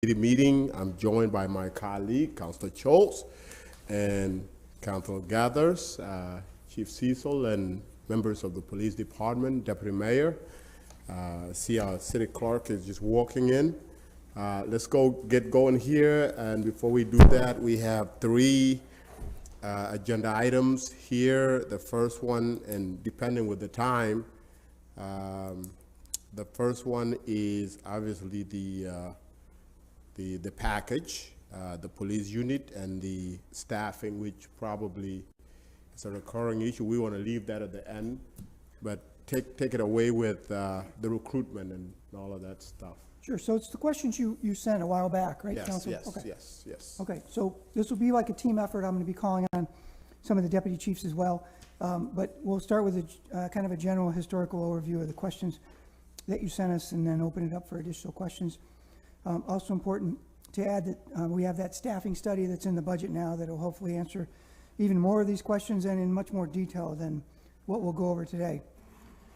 meeting. I'm joined by my colleague, Councilor Schultz, and Councilor Gathers, Chief Cecil, and members of the Police Department, Deputy Mayor. See our city clerk is just walking in. Let's get going here, and before we do that, we have three agenda items here. The first one, and depending with the time, the first one is obviously the package, the police unit, and the staffing, which probably is a recurring issue. We want to leave that at the end, but take it away with the recruitment and all of that stuff. Sure. So it's the questions you sent a while back, right, Yes, Council? yes, Okay. yes. Okay. So this will be like a team effort. I'm going to be calling on some of the deputy chiefs as well, but we'll start with a kind of a general historical overview of the questions that you sent us, and then open it up for additional questions. Also important to add that we have that staffing study that's in the budget now that will hopefully answer even more of these questions and in much more detail than what we'll go over today.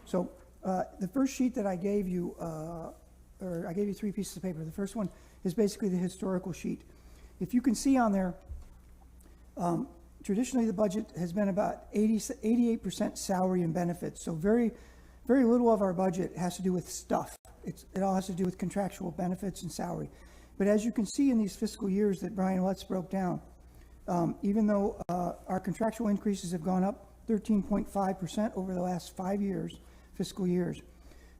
So the first sheet that I gave you, or I gave you 3 pieces of paper. The first one is basically the historical sheet. If you can see on there, traditionally the budget has been about 88% salary and benefits. So very little of our budget has to do with stuff. It all has to do with contractual benefits and salary. But as you can see in these fiscal years that Brian Lutz broke down, even though our contractual increases have gone up 13.5% over the last 5 years, fiscal years,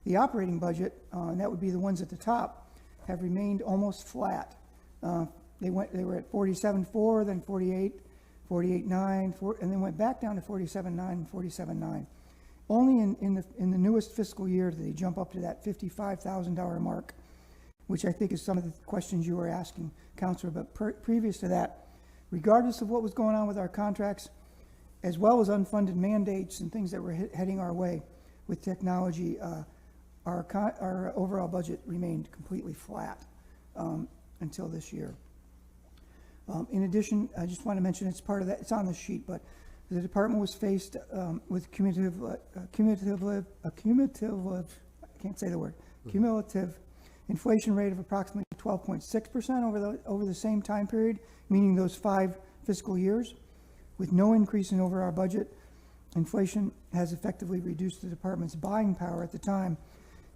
the operating budget, and that would be the ones at the top, have remained almost flat. They were at 47.4, then 48, 48.9, and then went back down to 47.9 and 47.9. Only in the newest fiscal year did they jump up to that $55,000 mark, which I think is some of the questions you were asking, Councilor. But previous to that, regardless of what was going on with our contracts, as well as unfunded mandates and things that were heading our way with technology, our overall budget remained completely flat until this year. In addition, I just want to mention, it's part of that, it's on the sheet, but the department was faced with cumulative, I can't say the word, cumulative inflation rate of approximately 12.6% over the same time period, meaning those 5 fiscal years, with no increase in over our budget. Inflation has effectively reduced the department's buying power at the time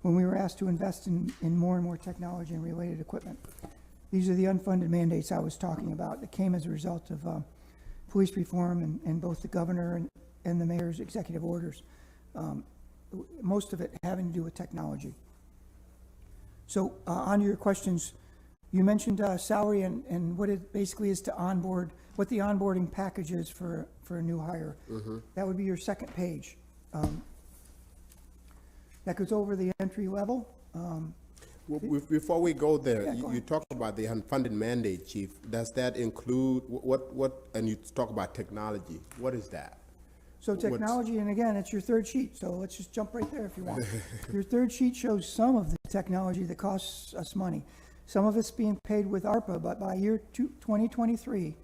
when we were asked to invest in more and more technology and related equipment. These are the unfunded mandates I was talking about that came as a result of police reform and both the governor and the mayor's executive orders, most of it having to do with technology. So on to your questions, you mentioned salary and what it basically is to onboard, what the onboarding package is for a new hire. Mm-hmm. That would be your second page. That goes over the entry level. Before we go there, Yeah, you talked about the unfunded mandate, Chief. Does that include what? And you talk about technology. What is that? So technology, and again, it's your third sheet. So let's just jump right there if you want. Your third sheet shows some of the technology that costs us money. Some of it's being paid with ARPA, but by year 2023,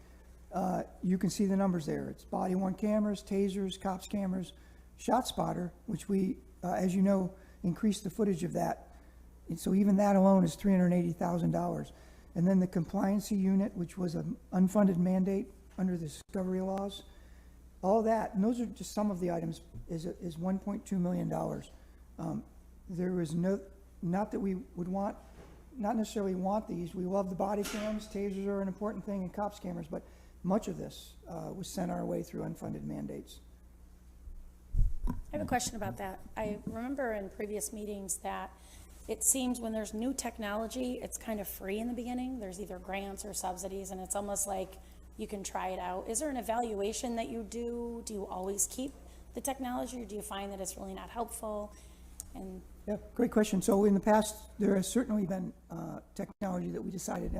you can see the numbers there. It's body-worn cameras, tasers, cops cameras, ShotSpotter, which we, as you know, increased the footage of that. And so even that alone is $380,000. And then the compliancy unit, which was an unfunded mandate under the discovery laws, all that, and those are just some of the items, is $1.2 million. There was not that we would want, not necessarily want these. We love the body cams. Tasers are an important thing, and cops cameras, but much of this was sent our way through unfunded mandates. I have a question about that. I remember in previous meetings that it seems when there's new technology, it's kind of free in the beginning. There's either grants or subsidies, and it's almost like you can try it out. Is there an evaluation that you do? Do you always keep the technology, or do you find that it's really not helpful? And yeah, great question. So in the past, there has certainly been technology that we decided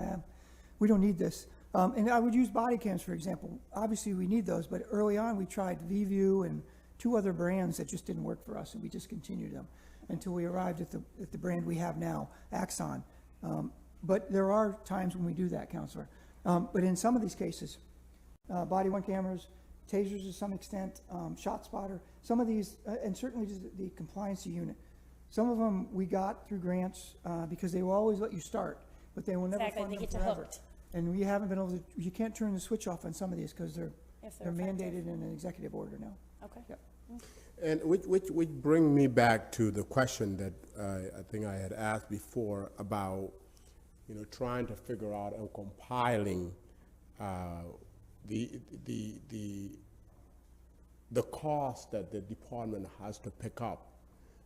we don't need this. And I would use body cams, for example. Obviously, we need those, but early on, we tried VView and 2 other brands that just didn't work for us, and we discontinued them until we arrived at the brand we have now, Axon. But there are times when we do that, Counselor. But in some of these cases, body-worn cameras, tasers to some extent, ShotSpotter, some of these, and certainly just the compliancy unit, some of them we got through grants because they will always let you start. but they will never Exactly, fund they them get you forever. hooked. And we haven't been able to, you can't turn the switch off on some of these because If they're they're effective. mandated in an executive order now. Okay. Yep. And which bring me back to the question that I think I had asked before about, trying to figure out and compiling the cost that the department has to pick up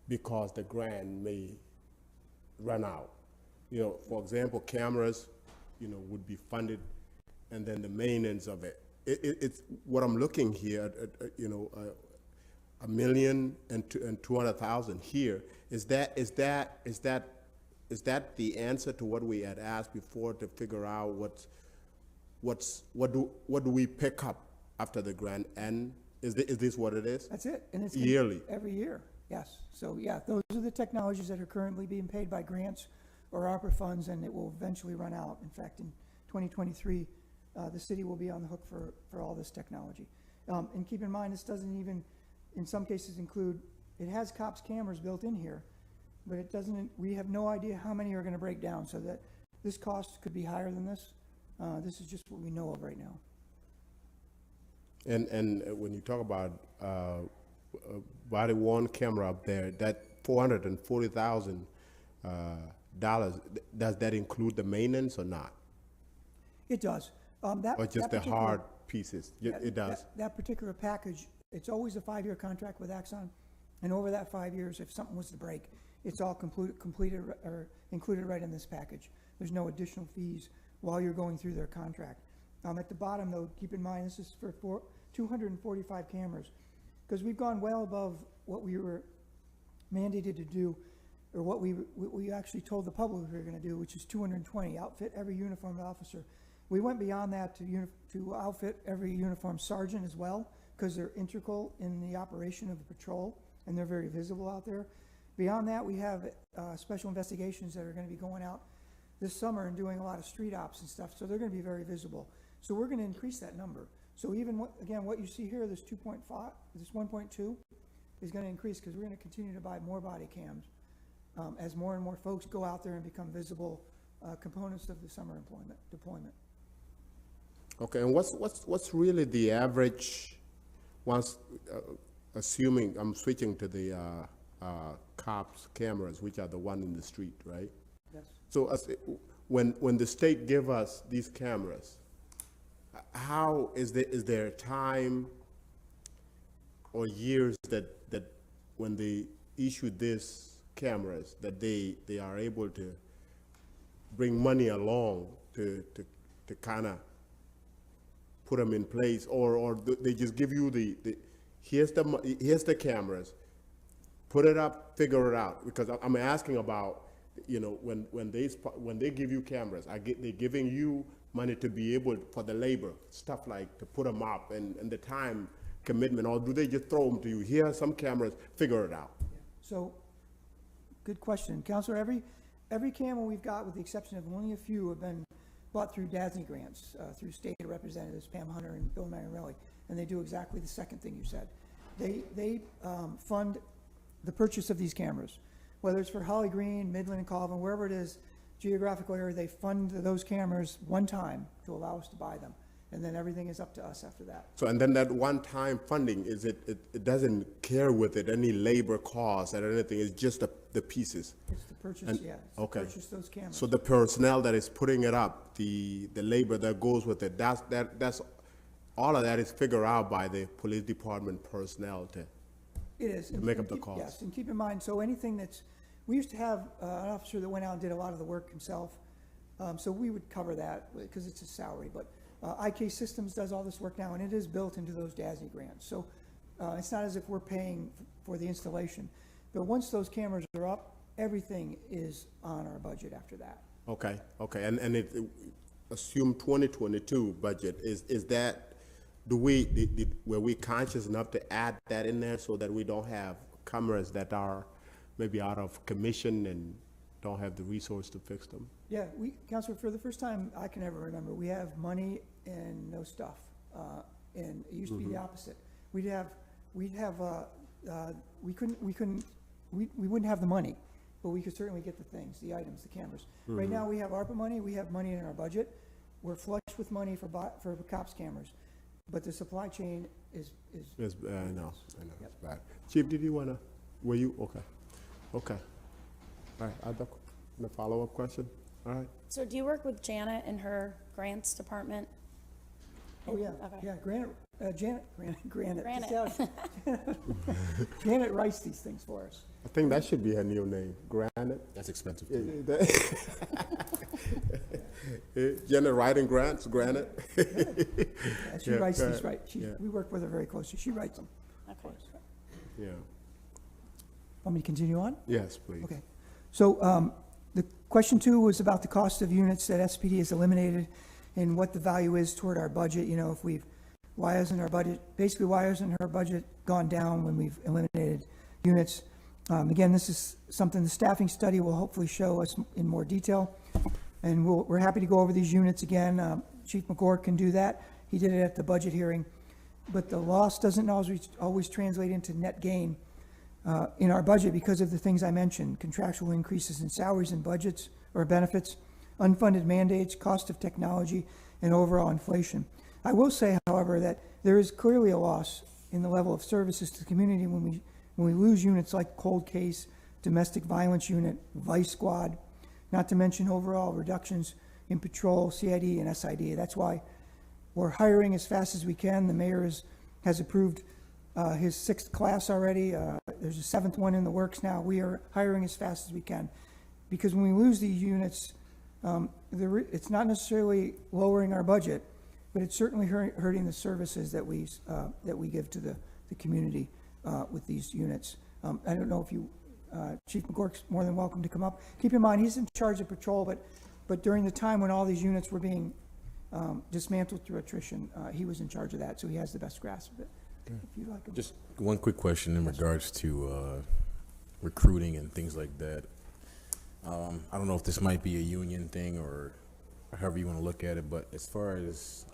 because the grant may run out. For example, cameras, would be funded, and then the maintenance of it. It's what I'm looking here at, $1.2 million and 200,000 here. Is that the answer to what we had asked before to figure out what do we pick up after the grant end? Is this what it is? That's it. And it's gonna be Yearly. every year, yes. So, yeah, those are the technologies that are currently being paid by grants or ARPA funds, and it will eventually run out. In fact, in 2023, the city will be on the hook for all this technology. And keep in mind, this doesn't even, in some cases, include, it has cops cameras built in here, but it doesn't, we have no idea how many are going to break down, so that this cost could be higher than this. This is just what we know of right now. And when you talk about body worn camera up there, that $440,000 does that include the maintenance or not? It does. Or just the hard pieces? It does. That particular package, it's always a 5-year contract with Axon, and over that 5 years, if something was to break, it's all completed or included right in this package. There's no additional fees while you're going through their contract. At the bottom, though, keep in mind, this is for 245 cameras, because we've gone well above what we were mandated to do, or what we actually told the public we were going to do, which is 220, outfit every uniformed officer. We went beyond that to outfit every uniformed sergeant as well, because they're integral in the operation of the patrol, and they're very visible out there. Beyond that, we have special investigations that are going to be going out this summer and doing a lot of street ops and stuff, so they're going to be very visible. So we're going to increase that number. So even, what you see here, this 2.5, this 1.2 is going to increase, because we're going to continue to buy more body cams as more and more folks go out there and become visible components of the summer deployment. Okay, and what's really the average, once, assuming I'm switching to the cops cameras, which are the one in the street, right? Yes. So when the state give us these cameras, how is there time or years that when they issue these cameras that they are able to bring money along to kind of put them in place, or they just give you here's the cameras, put it up, figure it out? Because I'm asking about, when they give you cameras, they're giving you money to be able, for the labor, stuff like to put them up and the time commitment, or do they just throw them to you? Here are some cameras, figure it out. So, good question. Counselor, every camera we've got, with the exception of only a few, have been bought through DASNY grants, through state representatives Pam Hunter and Bill Marinelli, and they do exactly the second thing you said. They fund the purchase of these cameras, whether it's for Holly Green, Midland, and Colvin, wherever it is, geographical area, they fund those cameras one time to allow us to buy them, and then everything is up to us after that. So, and then that one-time funding, it doesn't care with it any labor costs or anything, it's just the pieces? It's the purchase, And- yeah, it's okay. to purchase those cameras. So the personnel that is putting it up, the labor that goes with it, that's all of that is figured out by the police department personnel to. It is. to make up the cost. Yes, and keep in mind, so anything we used to have an officer that went out and did a lot of the work himself, so we would cover that because it's a salary, but IK Systems does all this work now, and it is built into those DASNY grants. So it's not as if we're paying for the installation, but once those cameras are up, everything is on our budget after that. Okay, and assume 2022 budget, is that, were we conscious enough to add that in there so that we don't have cameras that are maybe out of commission and don't have the resource to fix them? Yeah, Counselor, for the first time I can ever remember, we have money and no stuff, and it used to be the opposite. We wouldn't have the money, but we could certainly get the things, the items, the cameras. Right now, we have ARPA money, we have money in our budget. We're flush with money for cops cameras, but the supply chain is. Yes, I know, it's bad. Chief, did you wanna, were you, okay, okay. All right, other, the follow-up question, all right? So do you work with Janet in her grants department? Oh, yeah, Okay. yeah, Janet. Granite. Janet writes these things for us. I think that should be her new name, Granite. That's expensive. Janet writing grants, Granite. Yeah, she Yeah, writes go these, ahead. right? Yeah. We work with her very closely. She writes them. Okay. Yeah, Want me to continue on? yes, please. Okay. So the question 2 was about the cost of units that SPD has eliminated and what the value is toward our budget. You know, why hasn't our budget, basically why hasn't her budget gone down when we've eliminated units? Again, this is something the staffing study will hopefully show us in more detail. And we're happy to go over these units again. Chief McGork can do that. He did it at the budget hearing. But the loss doesn't always translate into net gain in our budget because of the things I mentioned: contractual increases in salaries and budgets or benefits, unfunded mandates, cost of technology, and overall inflation. I will say, however, that there is clearly a loss in the level of services to the community when we lose units like cold case, domestic violence unit, vice squad, not to mention overall reductions in patrol, CID, and SID. That's why we're hiring as fast as we can. The mayor has approved his 6th class already. There's a 7th one in the works now. We are hiring as fast as we can, because when we lose these units, it's not necessarily lowering our budget, but it's certainly hurting the services that we give to the community with these units. I don't know if you, Chief McGork's more than welcome to come up. Keep in mind, he's in charge of patrol, but during the time when all these units were being dismantled through attrition, he was in charge of that, so he has the best grasp of it. If you'd like him. Just one quick question in regards to recruiting and things like that. I don't know if this might be a union thing or however you want to look at it, but as far as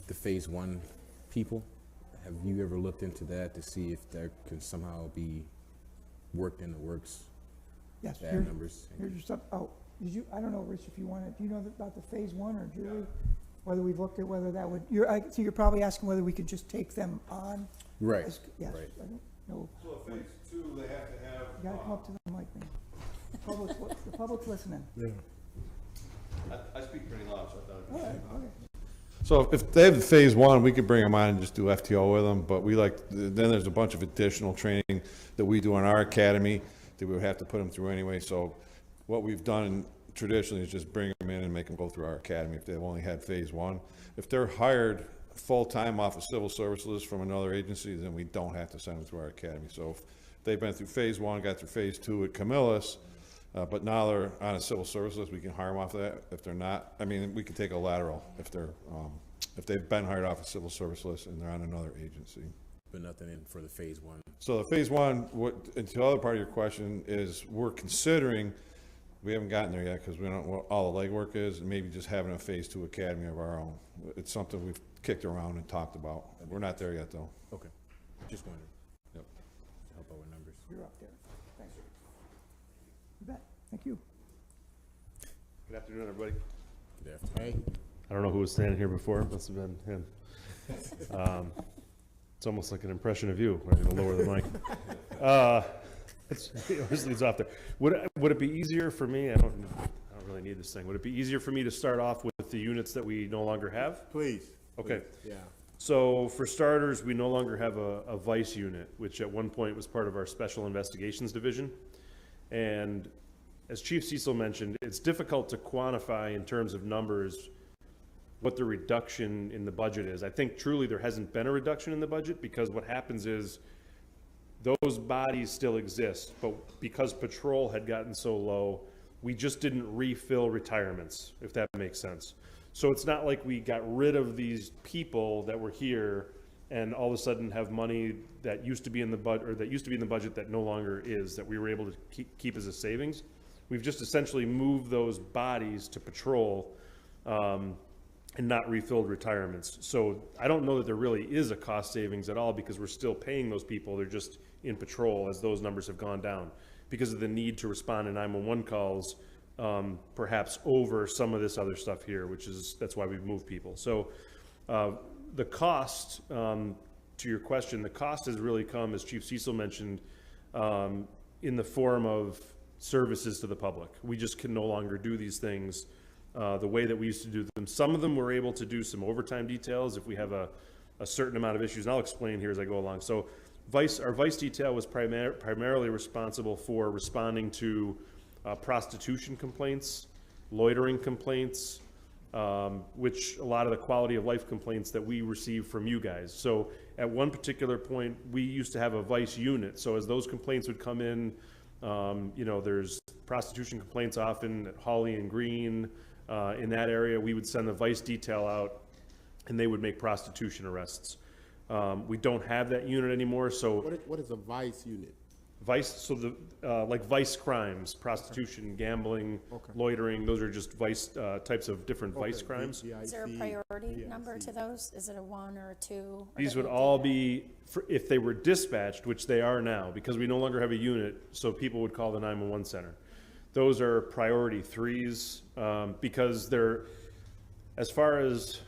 the phase 1 people, have you ever looked into that to see if there can somehow be worked in the works? Yes. Bad numbers. Here's your stuff. Oh, I don't know, Rich, if you want to, do you know about the phase 1 or Julie? Whether we've looked at whether that would, so you're probably asking whether we could just take them on? Right. Yes, Right. I don't know. So phase 2, they have to have. You gotta come up to the mic, man. The public's listening. Yeah. I speak pretty loud, so I thought. All right, okay. So if they have the phase 1, we could bring them on and just do FTO with them, but then there's a bunch of additional training that we do in our academy that we would have to put them through anyway. So what we've done traditionally is just bring them in and make them go through our academy if they've only had phase 1. If they're hired full-time off a civil service list from another agency, then we don't have to send them through our academy. So if they've been through phase 1, got through phase 2 at Camillus, but now they're on a civil service list, we can hire them off of that. If they're not, I mean, we can take a lateral if they've been hired off a civil service list and they're on another agency. But nothing in for the phase 1. So the phase 1, and the other part of your question is, we're considering, we haven't gotten there yet because we don't know what all the legwork is, and maybe just having a phase 2 academy of our own. It's something we've kicked around and talked about. We're not there yet, though. Okay. Just wondering. Yep. Help out with numbers. You're up there. Thanks. You bet. Thank you. Good afternoon, everybody. Good afternoon. I don't know who was standing here before. It must have been him. It's almost like an impression of you. I'm going to lower the mic. It just leads off there. Would it be easier for me? I don't really need this thing. Would it be easier for me to start off with the units that we no longer have? Please. Okay. Please, yeah. So for starters, we no longer have a vice unit, which at one point was part of our special investigations division. And as Chief Cecil mentioned, it's difficult to quantify in terms of numbers what the reduction in the budget is. I think truly there hasn't been a reduction in the budget, because what happens is those bodies still exist, but because patrol had gotten so low, we just didn't refill retirements, if that makes sense. So it's not like we got rid of these people that were here and all of a sudden have money that used to be in the budget, or that used to be in the budget that no longer is, that we were able to keep as a savings. We've just essentially moved those bodies to patrol, and not refilled retirements. So I don't know that there really is a cost savings at all, because we're still paying those people. They're just in patrol as those numbers have gone down because of the need to respond to 911 calls, perhaps over some of this other stuff here, that's why we've moved people. So the cost, to your question, the cost has really come, as Chief Cecil mentioned, in the form of services to the public. We just can no longer do these things the way that we used to do them. Some of them we're able to do some overtime details if we have a certain amount of issues, and I'll explain here as I go along. So our vice detail was primarily responsible for responding to prostitution complaints, loitering complaints, which a lot of the quality of life complaints that we receive from you guys. So at one particular point, we used to have a vice unit. So as those complaints would come in, there's prostitution complaints often at Hawley and Green, in that area, we would send the vice detail out and they would make prostitution arrests. We don't have that unit anymore, so What is a vice unit? vice, so like vice crimes, prostitution, gambling, loitering, those are just vice types of different vice crimes. Is there a priority number to those? Is it a 1 or a 2? Or These do would they all do be, if they were dispatched, which they are now, because we no longer have a unit, so people would call the 911 center. Those are priority 3s, because they're, as far as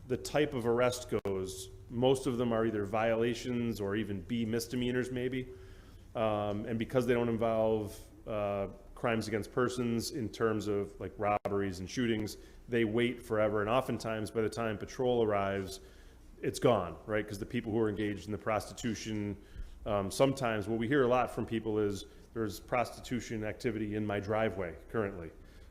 the type of arrest goes, most of them are either violations or even B misdemeanors maybe. And because they don't involve crimes against persons in terms of like robberies and shootings, they wait forever. And oftentimes by the time patrol arrives, it's gone, right? Because the people who are engaged in the prostitution, sometimes what we hear a lot from people is there's prostitution activity in my driveway currently.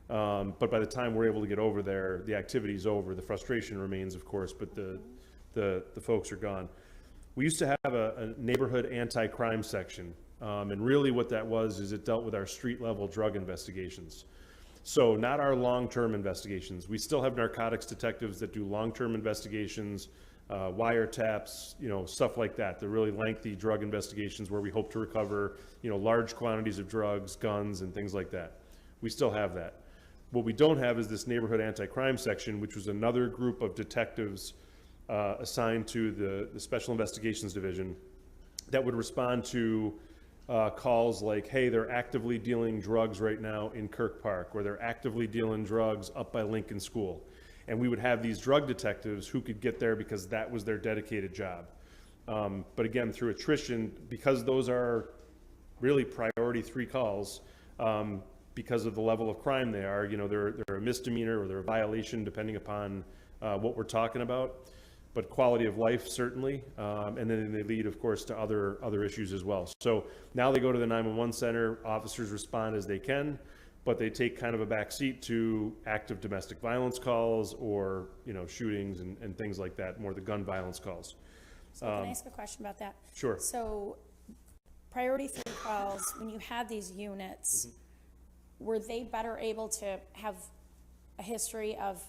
But by the time we're able to get over there, the activity's over. The frustration remains, of course, but the folks are gone. We used to have a neighborhood anti-crime section. And really what that was is it dealt with our street level drug investigations. So not our long-term investigations. We still have narcotics detectives that do long-term investigations, wiretaps, stuff like that. The really lengthy drug investigations where we hope to recover, large quantities of drugs, guns, and things like that. We still have that. What we don't have is this neighborhood anti-crime section, which was another group of detectives assigned to the Special Investigations Division that would respond to calls like, hey, they're actively dealing drugs right now in Kirk Park, or they're actively dealing drugs up by Lincoln School. And we would have these drug detectives who could get there because that was their dedicated job. But again, through attrition, because those are really priority 3 calls, because of the level of crime they are, they're a misdemeanor or they're a violation depending upon what we're talking about. But quality of life, certainly, and then they lead, of course, to other issues as well. So now they go to the 911 center, officers respond as they can, but they take kind of a back seat to active domestic violence calls or, shootings and things like that, more the gun violence calls. So can I ask a question about that? Sure. So priority 3 calls, when you had these units, were they better able to have a history of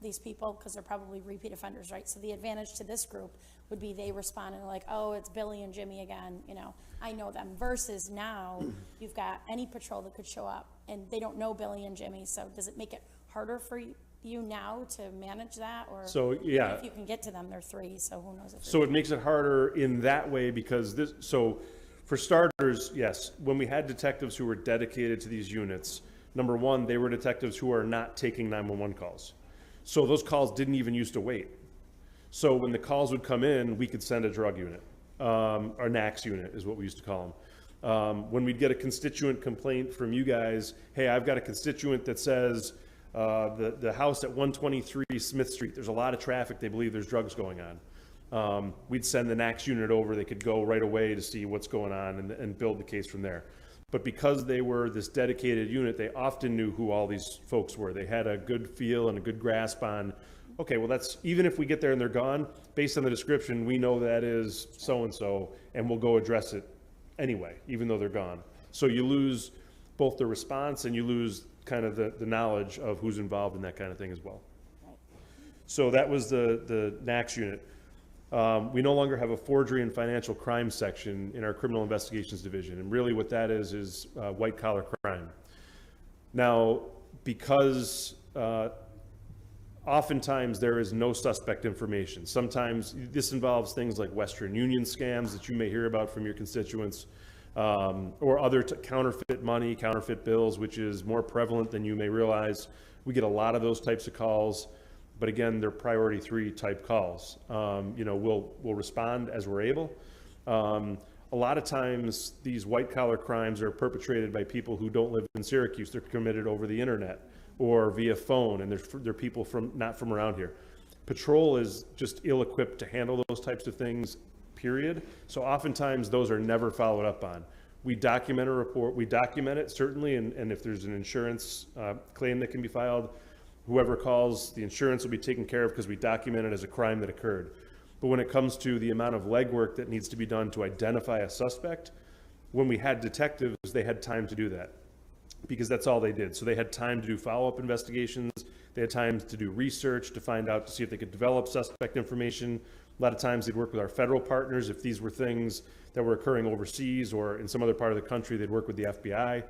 these people, because they're probably repeat offenders, right? So the advantage to this group would be they respond and like, oh, it's Billy and Jimmy again, I know them, versus now you've got any patrol that could show up and they don't know Billy and Jimmy. So does it make it harder for you now to manage that? Or so, yeah, if you can get to them, they're 3, so who knows if so it makes it harder in that way because for starters, yes, when we had detectives who were dedicated to these units, number one, they were detectives who are not taking 911 calls. So those calls didn't even used to wait. So when the calls would come in, we could send a drug unit, or NACS unit is what we used to call them. When we'd get a constituent complaint from you guys, hey, I've got a constituent that says the house at 123 Smith Street, there's a lot of traffic, they believe there's drugs going on. We'd send the NACS unit over, they could go right away to see what's going on and build the case from there. But because they were this dedicated unit, they often knew who all these folks were. They had a good feel and a good grasp on, okay, well, that's, even if we get there and they're gone, based on the description, we know that is so-and-so, and we'll go address it anyway, even though they're gone. So you lose both the response and you lose kind of the knowledge of who's involved in that kind of thing as well. So that was the NACS unit. We no longer have a forgery and financial crime section in our criminal investigations division. And really what that is white collar crime. Now, because oftentimes there is no suspect information. Sometimes this involves things like Western Union scams that you may hear about from your constituents, or other counterfeit money, counterfeit bills, which is more prevalent than you may realize. We get a lot of those types of calls, but again, they're priority 3 type calls. We'll respond as we're able. A lot of times these white collar crimes are perpetrated by people who don't live in Syracuse. They're committed over the internet or via phone, and they're people not from around here. Patrol is just ill-equipped to handle those types of things, period. So oftentimes those are never followed up on. We document a report, we document it certainly, and if there's an insurance claim that can be filed, whoever calls, the insurance will be taken care of because we document it as a crime that occurred. But when it comes to the amount of legwork that needs to be done to identify a suspect, when we had detectives, they had time to do that because that's all they did. So they had time to do follow-up investigations, they had time to do research, to find out, to see if they could develop suspect information. A lot of times they'd work with our federal partners. If these were things that were occurring overseas or in some other part of the country, they'd work with the FBI.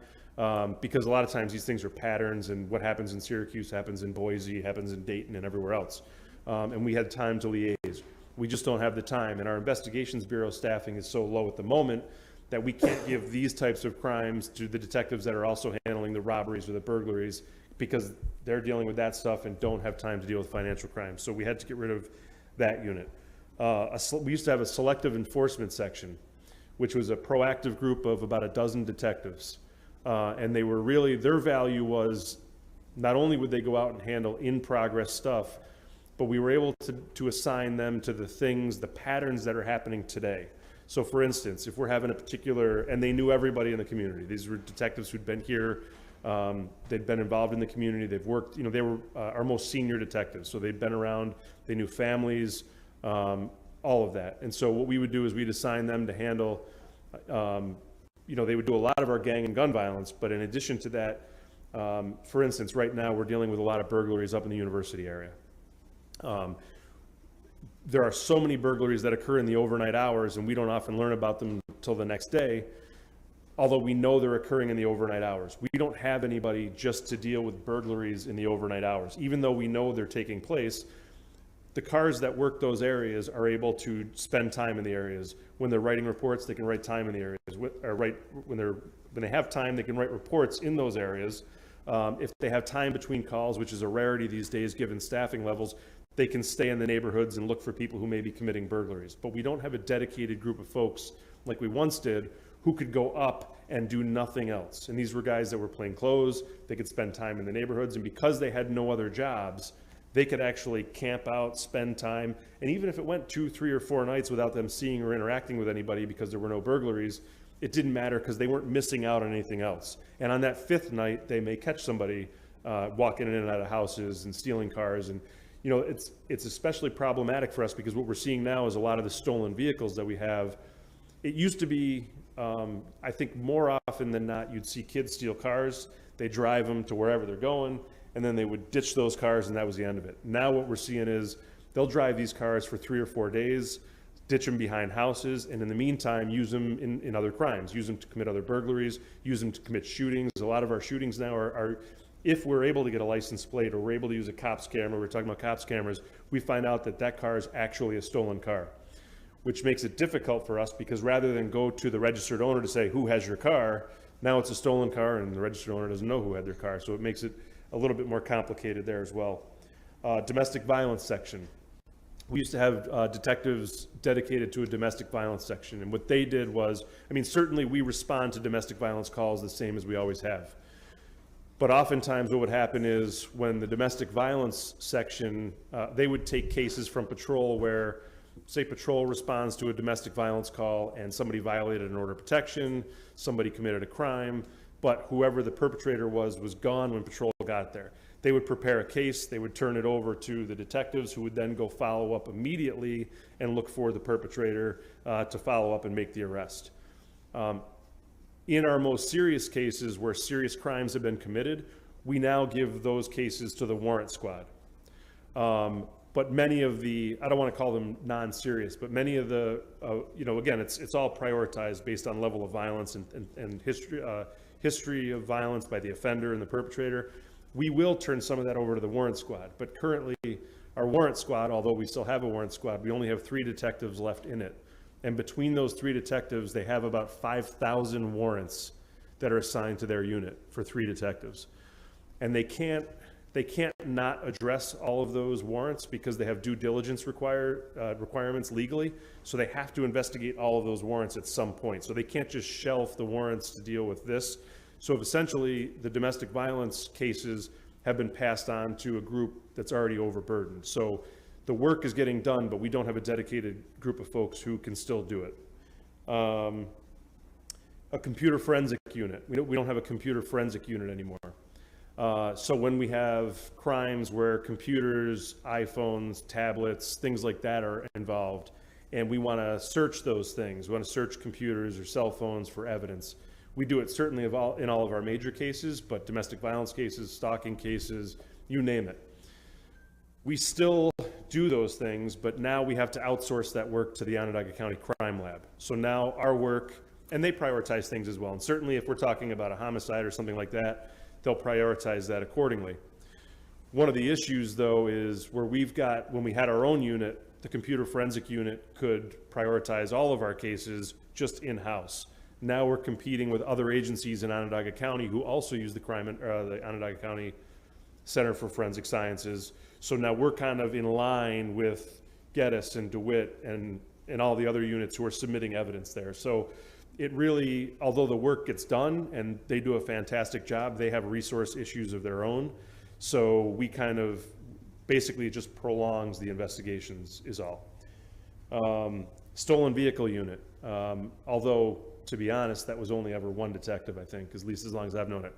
Because a lot of times these things are patterns, and what happens in Syracuse happens in Boise, happens in Dayton, and everywhere else. And we had time to liaise. We just don't have the time, and our investigations bureau staffing is so low at the moment that we can't give these types of crimes to the detectives that are also handling the robberies or the burglaries, because they're dealing with that stuff and don't have time to deal with financial crimes. So we had to get rid of that unit. We used to have a selective enforcement section, which was a proactive group of about a dozen detectives. And they were really, their value was not only would they go out and handle in-progress stuff, but we were able to assign them to the things, the patterns that are happening today. So for instance, if we're having a particular, and they knew everybody in the community. These were detectives who'd been here, they'd been involved in the community, they've worked, they were our most senior detectives. So they'd been around, they knew families, all of that. And so what we would do is we'd assign them to handle, they would do a lot of our gang and gun violence, but in addition to that, for instance, right now we're dealing with a lot of burglaries up in the university area. There are so many burglaries that occur in the overnight hours, and we don't often learn about them until the next day, although we know they're occurring in the overnight hours. We don't have anybody just to deal with burglaries in the overnight hours. Even though we know they're taking place, the cars that work those areas are able to spend time in the areas. When they're writing reports, they can write time in the areas. When they have time, they can write reports in those areas. If they have time between calls, which is a rarity these days given staffing levels, they can stay in the neighborhoods and look for people who may be committing burglaries. But we don't have a dedicated group of folks like we once did who could go up and do nothing else. And these were guys that were plain clothes. They could spend time in the neighborhoods, and because they had no other jobs, they could actually camp out, spend time, and even if it went 2, 3, or 4 nights without them seeing or interacting with anybody because there were no burglaries, it didn't matter because they weren't missing out on anything else. And on that 5th night, they may catch somebody walking in and out of houses and stealing cars. And it's especially problematic for us because what we're seeing now is a lot of the stolen vehicles that we have. It used to be, I think more often than not, you'd see kids steal cars. They drive them to wherever they're going, and then they would ditch those cars, and that was the end of it. Now what we're seeing is they'll drive these cars for 3 or 4 days, ditch them behind houses, and in the meantime, use them in other crimes, use them to commit other burglaries, use them to commit shootings. A lot of our shootings now are if we're able to get a license plate or we're able to use a cop's camera, we're talking about cops' cameras, we find out that car is actually a stolen car, which makes it difficult for us because rather than go to the registered owner to say, who has your car, now it's a stolen car and the registered owner doesn't know who had their car. So it makes it a little bit more complicated there as well. Domestic violence section. We used to have detectives dedicated to a domestic violence section. And what they did was, certainly we respond to domestic violence calls the same as we always have. But oftentimes what would happen is when the domestic violence section, they would take cases from patrol where, say, patrol responds to a domestic violence call and somebody violated an order of protection, somebody committed a crime, but whoever the perpetrator was gone when patrol got there. They would prepare a case, they would turn it over to the detectives who would then go follow up immediately and look for the perpetrator to follow up and make the arrest. In our most serious cases where serious crimes have been committed, we now give those cases to the warrant squad. But many of the, I don't want to call them non-serious, but many of the, again, it's all prioritized based on level of violence and history of violence by the offender and the perpetrator. We will turn some of that over to the warrant squad, but currently our warrant squad, although we still have a warrant squad, we only have 3 detectives left in it. And between those 3 detectives, they have about 5,000 warrants that are assigned to their unit for 3 detectives. And they can't not address all of those warrants because they have due diligence requirements legally. So they have to investigate all of those warrants at some point. So they can't just shelf the warrants to deal with this. So essentially, the domestic violence cases have been passed on to a group that's already overburdened. So the work is getting done, but we don't have a dedicated group of folks who can still do it. A computer forensic unit. We don't have a computer forensic unit anymore. So when we have crimes where computers, iPhones, tablets, things like that are involved, and we want to search those things, we want to search computers or cell phones for evidence, we do it certainly in all of our major cases, but domestic violence cases, stalking cases, you name it. We still do those things, but now we have to outsource that work to the Onondaga County Crime Lab. So now our work, and they prioritize things as well, and certainly if we're talking about a homicide or something like that, they'll prioritize that accordingly. One of the issues, though, is when we had our own unit, the computer forensic unit could prioritize all of our cases just in-house. Now we're competing with other agencies in Onondaga County who also use the Onondaga County Center for Forensic Sciences. So now we're kind of in line with Geddes and DeWitt and all the other units who are submitting evidence there. So it really, although the work gets done and they do a fantastic job, they have resource issues of their own. So we kind of basically just prolongs the investigations is all. Stolen vehicle unit. Although, to be honest, that was only ever one detective, I think, at least as long as I've known it.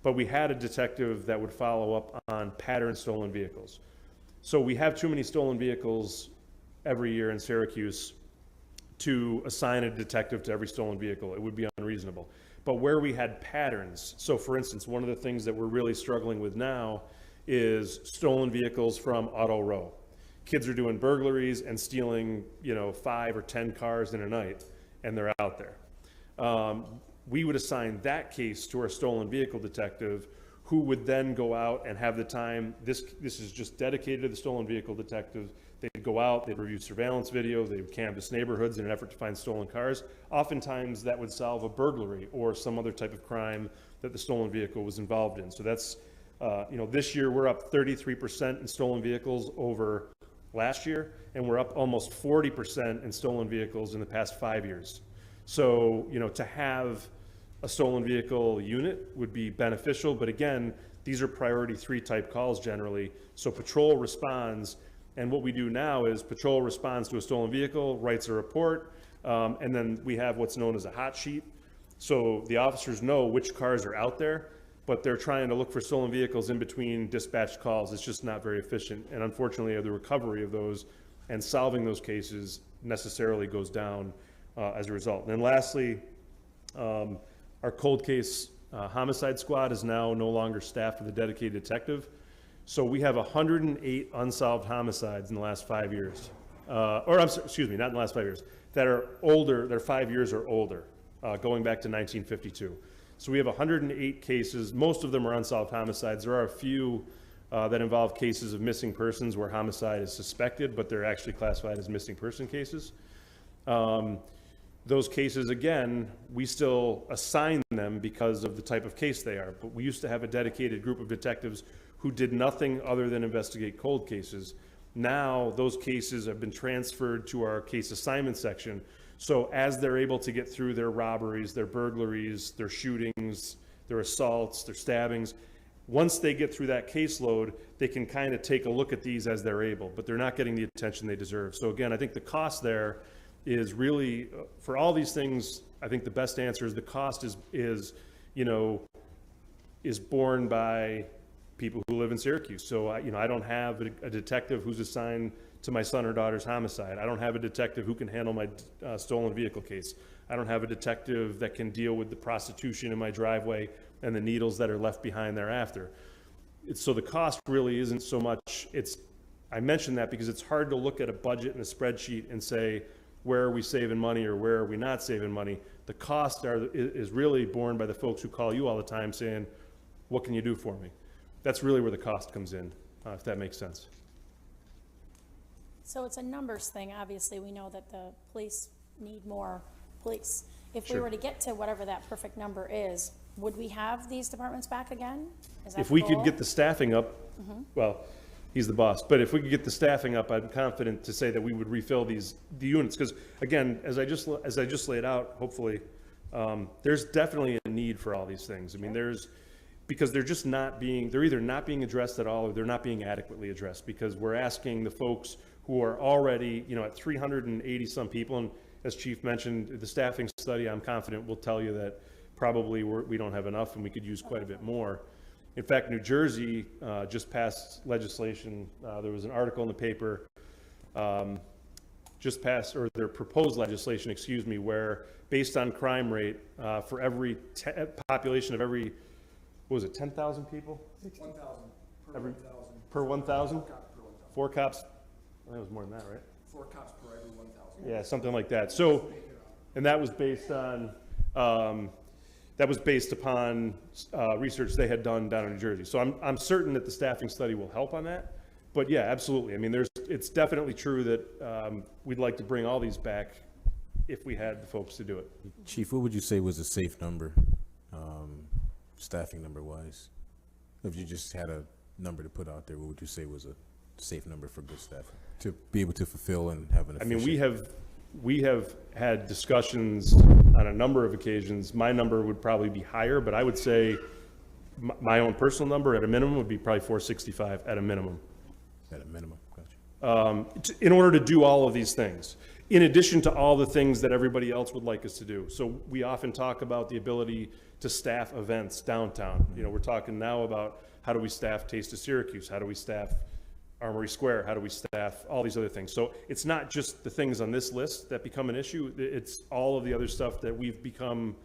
But we had a detective that would follow up on pattern stolen vehicles. So we have too many stolen vehicles every year in Syracuse to assign a detective to every stolen vehicle. It would be unreasonable. But where we had patterns, so for instance, one of the things that we're really struggling with now is stolen vehicles from Auto Row. Kids are doing burglaries and stealing, 5 or 10 cars in a night, and they're out there. We would assign that case to our stolen vehicle detective, who would then go out and have the time. This is just dedicated to the stolen vehicle detective. They'd go out, they'd review surveillance video, they would canvass neighborhoods in an effort to find stolen cars. Oftentimes that would solve a burglary or some other type of crime that the stolen vehicle was involved in. So that's, this year we're up 33% in stolen vehicles over last year, and we're up almost 40% in stolen vehicles in the past 5 years. So, to have a stolen vehicle unit would be beneficial, but again, these are priority 3 type calls generally. So patrol responds, and what we do now is patrol responds to a stolen vehicle, writes a report, and then we have what's known as a hot sheet. So the officers know which cars are out there, but they're trying to look for stolen vehicles in between dispatched calls. It's just not very efficient, and unfortunately the recovery of those and solving those cases necessarily goes down as a result. And then lastly, our cold case homicide squad is now no longer staffed with a dedicated detective. So we have 108 unsolved homicides in the last 5 years. Not in the last 5 years, that are older, they're 5 years or older, going back to 1952. So we have 108 cases. Most of them are unsolved homicides. There are a few that involve cases of missing persons where homicide is suspected, but they're actually classified as missing person cases. Those cases, again, we still assign them because of the type of case they are, but we used to have a dedicated group of detectives who did nothing other than investigate cold cases. Now those cases have been transferred to our case assignment section. So as they're able to get through their robberies, their burglaries, their shootings, their assaults, their stabbings, once they get through that caseload, they can kind of take a look at these as they're able, but they're not getting the attention they deserve. So again, I think the cost there is really, for all these things, I think the best answer is the cost is borne by people who live in Syracuse. So, I don't have a detective who's assigned to my son or daughter's homicide. I don't have a detective who can handle my stolen vehicle case. I don't have a detective that can deal with the prostitution in my driveway and the needles that are left behind thereafter. So the cost really isn't so much, I mention that because it's hard to look at a budget and a spreadsheet and say, where are we saving money or where are we not saving money? The cost is really borne by the folks who call you all the time saying, what can you do for me? That's really where the cost comes in, if that makes sense. So it's a numbers thing. Obviously, we know that the police need more police. If we Sure. were to get to whatever that perfect number is, would we have these departments back again? Is that If the we could goal? get the staffing up, well, he's the boss, but if we could get the staffing up, I'm confident to say that we would refill the units, because again, as I just laid out, hopefully, there's definitely a need for all these things. I mean, because they're just they're either not being addressed at all, or they're not being adequately addressed, because we're asking the folks who are already, at 380 some people, and as Chief mentioned, the staffing study, I'm confident will tell you that probably we don't have enough and we could use quite a bit more. In fact, New Jersey just passed legislation. There was an article in the paper just passed, or their proposed legislation, excuse me, where based on crime rate for every population of every, what was it, 10,000 people? 1,000 per Every- 1,000. Per 1,000? Cop per 1,000. 4 cops, I think it was more than that, right? 4 cops per every 1,000. Yeah, something like that. So, and that was based on, research they had done down in New Jersey. So I'm certain that the staffing study will help on that. But yeah, absolutely. I mean, it's definitely true that we'd like to bring all these back if we had the folks to do it. Chief, what would you say was a safe number, staffing number wise? If you just had a number to put out there, what would you say was a safe number for good staffing to be able to fulfill and have an I efficient? mean, we have had discussions on a number of occasions. My number would probably be higher, but I would say my own personal number at a minimum would be probably 465 at a minimum. At a minimum, gotcha. In order to do all of these things, in addition to all the things that everybody else would like us to do. So we often talk about the ability to staff events downtown. We're talking now about how do we staff Taste of Syracuse? How do we staff Armory Square? How do we staff all these other things? So it's not just the things on this list that become an issue. It's all of the other stuff that we've become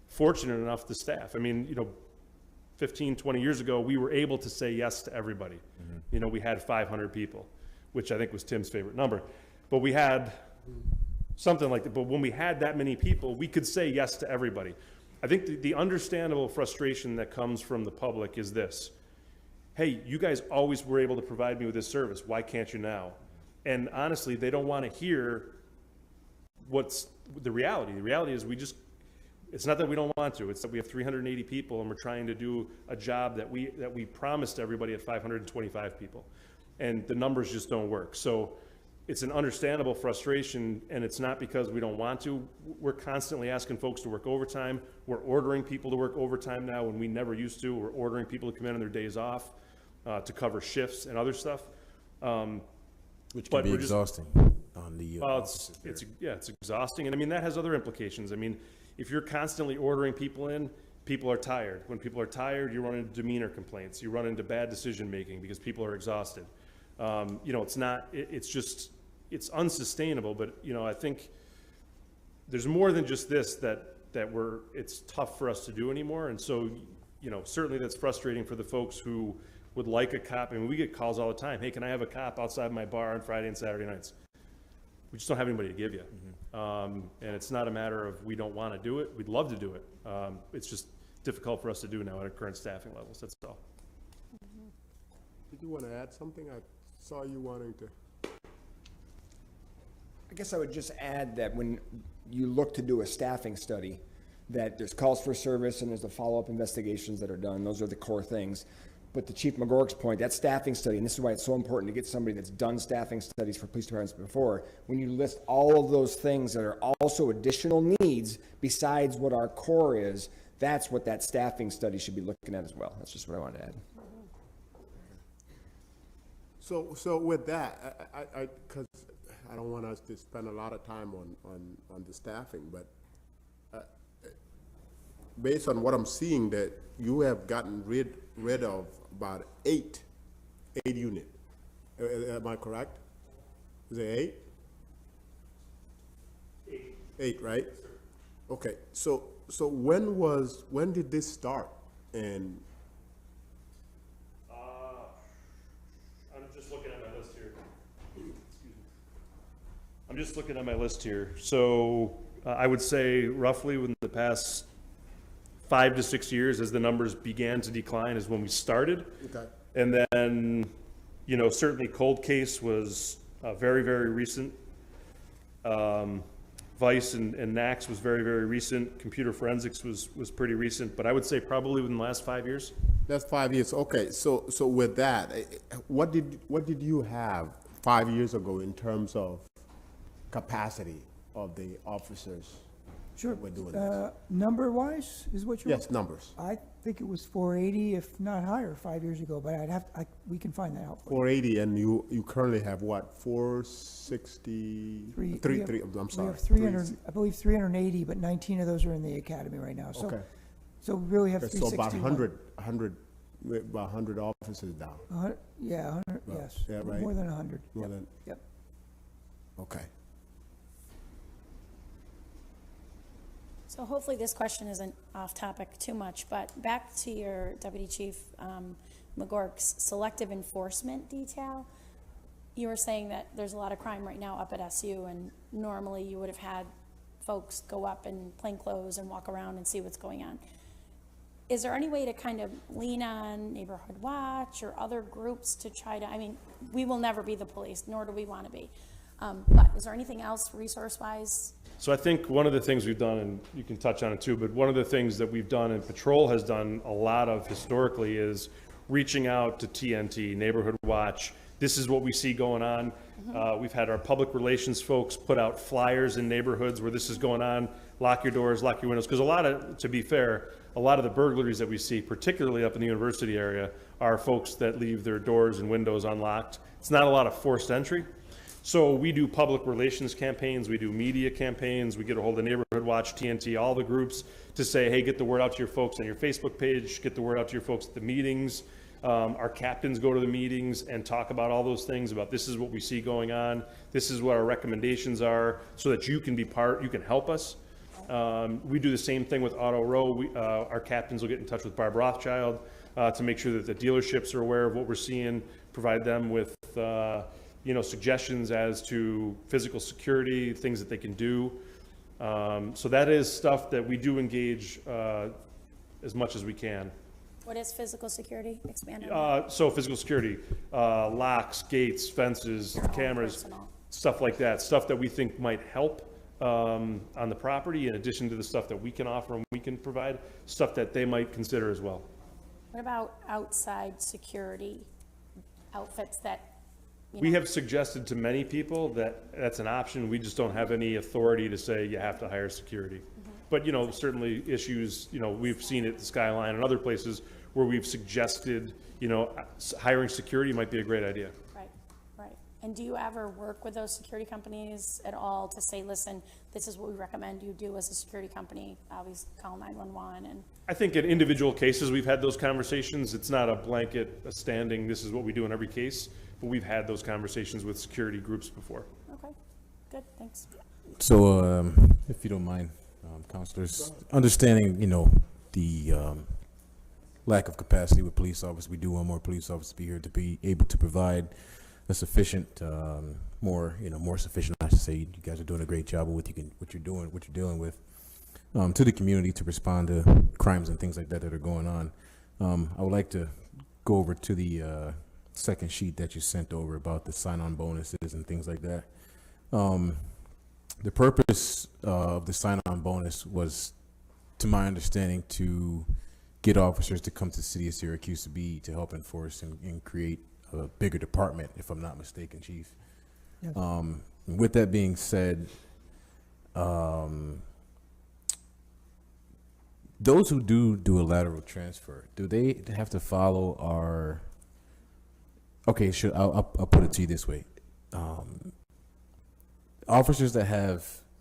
fortunate enough to staff. I mean, 15, 20 years ago, we were able to say yes to everybody. We had 500 people, which I think was Tim's favorite number. But we had something like that. But when we had that many people, we could say yes to everybody. I think the understandable frustration that comes from the public is this. Hey, you guys always were able to provide me with this service. Why can't you now? And honestly, they don't want to hear what's the reality. The reality is it's not that we don't want to, it's that we have 380 people and we're trying to do a job that we promised everybody at 525 people. And the numbers just don't work. So it's an understandable frustration, and it's not because we don't want to. We're constantly asking folks to work overtime. We're ordering people to work overtime now when we never used to. We're ordering people to come in on their days off to cover shifts and other stuff. Which can but be we're just- exhausting on the. Well, it's exhausting, and I mean that has other implications. I mean, if you're constantly ordering people in, people are tired. When people are tired, you run into demeanor complaints. You run into bad decision making because people are exhausted. It's unsustainable. But I think there's more than just this that it's tough for us to do anymore. And so certainly that's frustrating for the folks who would like a cop. I mean, we get calls all the time. Hey, can I have a cop outside my bar on Friday and Saturday nights? We just don't have anybody to give you. And it's not a matter of we don't want to do it. We'd love to do it. It's just difficult for us to do now at our current staffing levels. That's all. Did you want to add something? I saw you wanting to. I guess I would just add that when you look to do a staffing study, that there's calls for service and there's the follow-up investigations that are done. Those are the core things. But to Chief McGork's point, that staffing study, and this is why it's so important to get somebody that's done staffing studies for police departments before, when you list all of those things that are also additional needs besides what our core is, that's what that staffing study should be looking at as well. That's just what I wanted to add. So with that, because I don't want us to spend a lot of time on the staffing, but based on what I'm seeing, that you have gotten rid of about eight units. Am I correct? Is it 8? 8, right? Okay. So when did this start? And I'm just looking at my list here. Excuse me. I'm just looking at my list here. So I would say roughly within the past 5 to 6 years, as the numbers began to decline, is when we started. okay. And then, certainly cold case was very, very recent. Vice and NACS was very, very recent. Computer forensics was pretty recent, but I would say probably within the last 5 years. That's 5 years. Okay, so with that, what did you have 5 years ago in terms of capacity of the officers? Sure. We're doing this. Number-wise is what you're? Yes, numbers. I think it was 480, if not higher, 5 years ago, but we can find that out for you. 480, and you currently have what, 460? I'm sorry. We have 300, I believe 380, but 19 of those are in the academy right now. So, Okay. so we really have Okay, so 361. about 100 officers down. Yeah, 100, Well, yes. yeah, right. More than 100. More Yep, than- Yep. Okay. So hopefully this question isn't off topic too much, but back to your Deputy Chief McGork's selective enforcement detail. You were saying that there's a lot of crime right now up at SU, and normally you would have had folks go up in plain clothes and walk around and see what's going on. Is there any way to kind of lean on Neighborhood Watch or other groups to try to, I mean, we will never be the police, nor do we want to be. But is there anything else resource-wise? So I think one of the things we've done, and you can touch on it too, but one of the things that we've done and Patrol has done a lot of historically is reaching out to TNT, Neighborhood Watch. This is what we see going on. We've had our public relations folks put out flyers in neighborhoods where this is going on. Lock your doors, lock your windows. Because to be fair, a lot of the burglaries that we see, particularly up in the university area, are folks that leave their doors and windows unlocked. It's not a lot of forced entry. So we do public relations campaigns, we do media campaigns, we get a hold of Neighborhood Watch, TNT, all the groups to say, hey, get the word out to your folks on your Facebook page, get the word out to your folks at the meetings. Our captains go to the meetings and talk about all those things, about this is what we see going on, this is what our recommendations are, so that you can be you can help us. We do the same thing with Auto Row. Our captains will get in touch with Barb Rothschild to make sure that the dealerships are aware of what we're seeing, provide them with suggestions as to physical security, things that they can do. So that is stuff that we do engage as much as we can. What is physical security? Expand on that. So physical security, locks, gates, fences, cameras, personal. stuff like that, stuff that we think might help on the property, in addition to the stuff that we can offer and we can provide, stuff that they might consider as well. What about outside security outfits that, We have suggested to many people that that's an option. We just don't have any authority to say you have to hire security. But, certainly issues, we've seen it at the Skyline and other places where we've suggested, hiring security might be a great idea. Right. And do you ever work with those security companies at all to say, listen, this is what we recommend you do as a security company, always call 911 and? I think in individual cases, we've had those conversations. It's not a blanket, a standing, this is what we do in every case, but we've had those conversations with security groups before. Okay, good, thanks. So, if you don't mind, counselors, understanding, the lack of capacity with police officers, we do want more police officers to be here to be able to provide a sufficient, more sufficient, I should say. You guys are doing a great job of what you're dealing with, to the community to respond to crimes and things like that are going on. I would like to go over to the second sheet that you sent over about the sign-on bonuses and things like that. The purpose of the sign-on bonus was, to my understanding, to get officers to come to the city of Syracuse to help enforce and create a bigger department, if I'm not mistaken, Chief. Yes. With that being said, those who do a lateral transfer, do they have to follow our? Okay, I'll put it to you this way. Officers that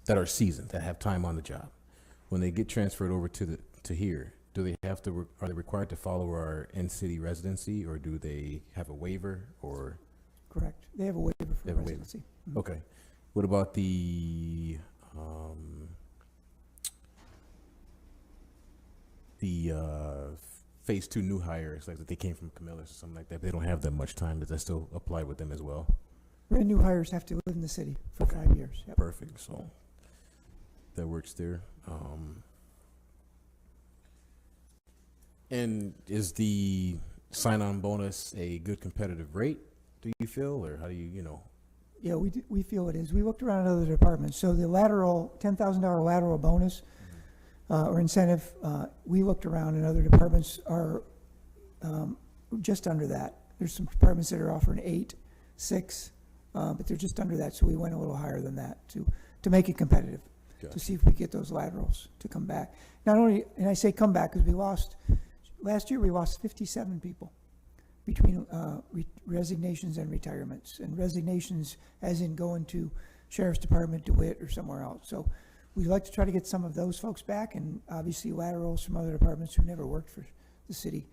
are seasoned, that have time on the job, when they get transferred over to here, do they are they required to follow our in-city residency, or do they have a waiver, or? Correct. They have a waiver for have a waiver. residency. Okay. What about the phase 2 new hires, like that they came from Camillus or something like that? They don't have that much time. Does that still apply with them as well? Brand new hires have to live in the city for 5 years. Yep. Perfect. So that works there. And is the sign-on bonus a good competitive rate, do you feel, or how do you, Yeah, we feel it is. We looked around at other departments. So the lateral, $10,000 lateral bonus or incentive, we looked around and other departments are just under that. There's some departments that are offering 8, 6, but they're just under that. So we went a little higher than that to make it competitive, to see if we get those laterals to come back. Not only, and I say come back because last year we lost 57 people between resignations and retirements, and resignations as in going to Sheriff's Department, DeWitt, or somewhere else. So we'd like to try to get some of those folks back, and obviously laterals from other departments who never worked for the city,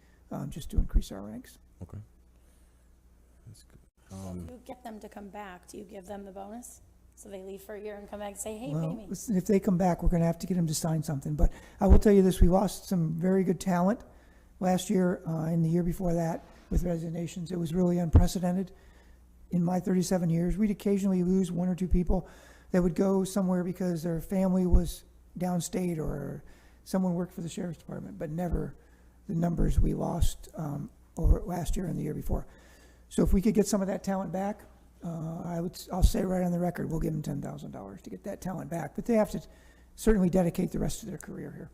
just to increase our ranks. Okay. That's good. You get them to come back, do you give them the bonus? So they leave for a year and come back and say, hey, pay Well, me. listen, if they come back, we're going to have to get them to sign something. But I will tell you this, we lost some very good talent last year and the year before that with resignations. It was really unprecedented. In my 37 years, we'd occasionally lose 1 or 2 people that would go somewhere because their family was downstate or someone worked for the Sheriff's Department, but never the numbers we lost over last year and the year before. So if we could get some of that talent back, I'll say right on the record, we'll give them $10,000 to get that talent back. But they have to certainly dedicate the rest of their career here.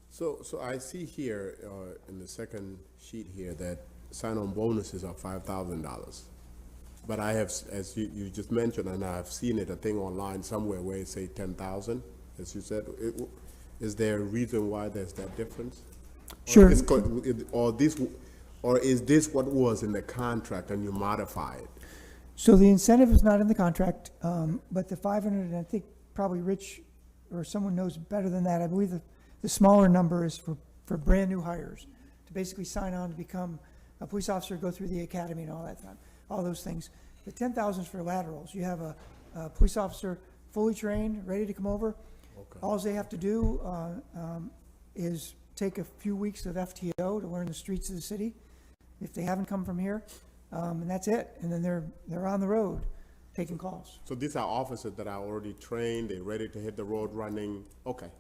So I see here in the second sheet here that sign-on bonuses are $5,000. But I have, as you just mentioned, and I've seen it, a thing online somewhere where it say 10,000, as you said. Is there a reason why there's that difference? Sure. Or is this what was in the contract and you modify it? So the incentive is not in the contract, but the 500, and I think probably Rich or someone knows better than that. I believe the smaller number is for brand new hires to basically sign on to become a police officer, go through the academy and all that time, all those things. The 10,000 is for laterals. You have a police officer fully trained, ready to come over. Okay. All they have to do is take a few weeks of FTO to learn the streets of the city if they haven't come from here, and that's it. And then they're on the road taking calls. So these are officers that are already trained, they're ready to hit the road running. Okay.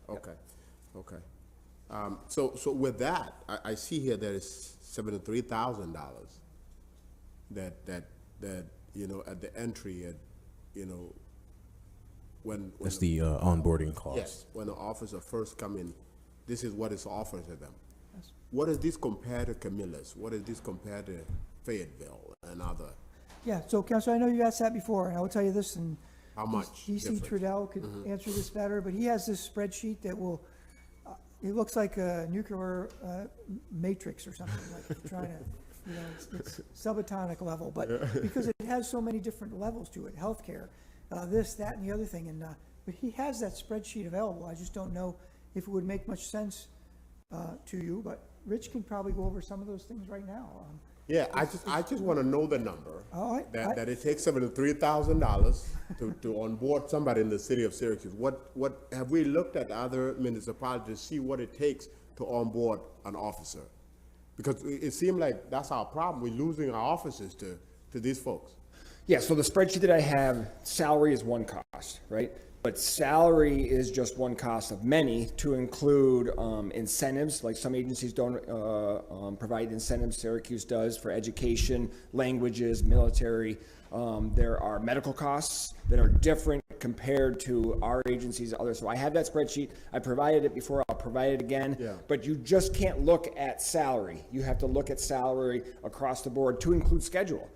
So with that, I see here there is $73,000 that at the entry when That's the onboarding cost. yes, when the officer first come in, this is what is offered to them. Yes. What is this compared to Camillus? What is this compared to Fayetteville and other? Yeah, so Councilor, I know you asked that before, and I will tell you this, and How much DC difference? Trudell could answer this better, but he has this spreadsheet that will, it looks like a nuclear matrix or something, like trying to, it's subatomic level, but because it has so many different levels to it, healthcare, this, that, and the other thing, and but he has that spreadsheet available. I just don't know if it would make much sense to you, but Rich can probably go over some of those things right now. Yeah, I just want to know the number. Oh, That it takes $73,000 to onboard somebody in the city of Syracuse. What have we looked at other municipalities to see what it takes to onboard an officer? Because it seemed like that's our problem. We're losing our officers to these folks. Yeah, so the spreadsheet that I have, salary is one cost, right? But salary is just one cost of many, to include incentives, like some agencies don't provide incentives. Syracuse does for education, languages, military. There are medical costs that are different compared to our agencies, others. So I have that spreadsheet. I provided it before. I'll provide it again. Yeah. But you just can't look at salary. You have to look at salary across the board to include schedule.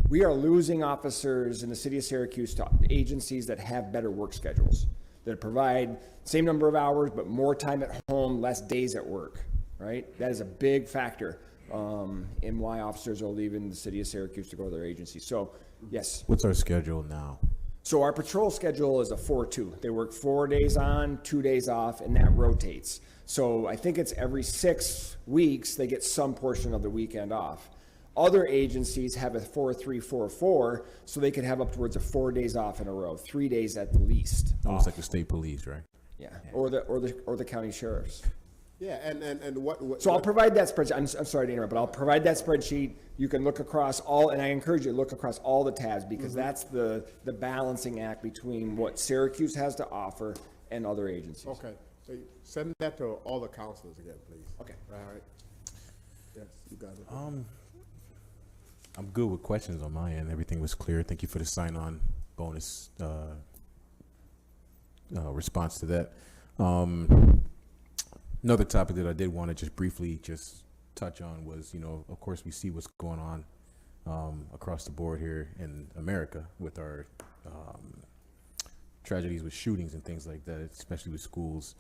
We are losing officers in the city of Syracuse to agencies that have better work schedules, that provide same number of hours, but more time at home, less days at work, right? That is a big factor in why officers are leaving the city of Syracuse to go to their agencies. So, yes. What's our schedule now? So our patrol schedule is a 4-2. They work 4 days on, 2 days off, and that rotates. So I think it's every 6 weeks they get some portion of the weekend off. Other agencies have a 4-3-4-4, so they could have upwards of 4 days off in a row, 3 days at the least. Almost off. like the state police, right? Yeah, or the county sheriffs. Yeah, and what? So I'll provide that spreadsheet. I'm sorry to interrupt, but I'll provide that spreadsheet. You can look across all, and I encourage you to look across all the tabs, because that's the balancing act between what Syracuse has to offer and other agencies. Okay, so send that to all the counselors again, please. Okay. All right. Yes, you got it. I'm good with questions on my end. Everything was clear. Thank you for the sign-on bonus response to that. Another topic that I did want to just briefly just touch on was, of course, we see what's going on across the board here in America with our tragedies with shootings and things like that, especially with schools.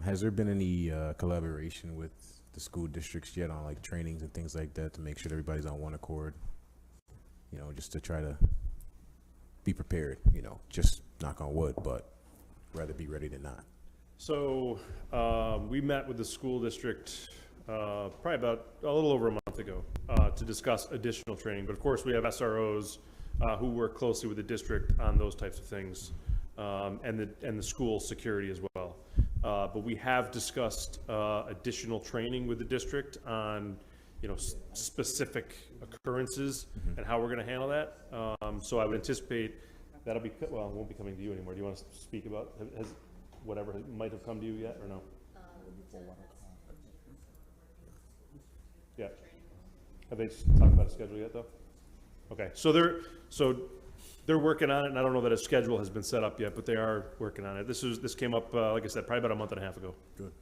Has there been any collaboration with the school districts yet on like trainings and things like that to make sure that everybody's on one accord? Just to try to be prepared, just knock on wood, but rather be ready than not. So we met with the school district probably about a little over a month ago to discuss additional training. But of course, we have SROs who work closely with the district on those types of things, and the school security as well. But we have discussed additional training with the district on specific occurrences and how we're going to handle that. So I would anticipate that'll be it won't be coming to you anymore. Do you want to speak about has whatever might have come to you yet or no? Yeah. Have they talked about a schedule yet though? Okay, so they're working on it, and I don't know that a schedule has been set up yet, but they are working on it. This came up, like I said, probably about a month and a half ago. Good.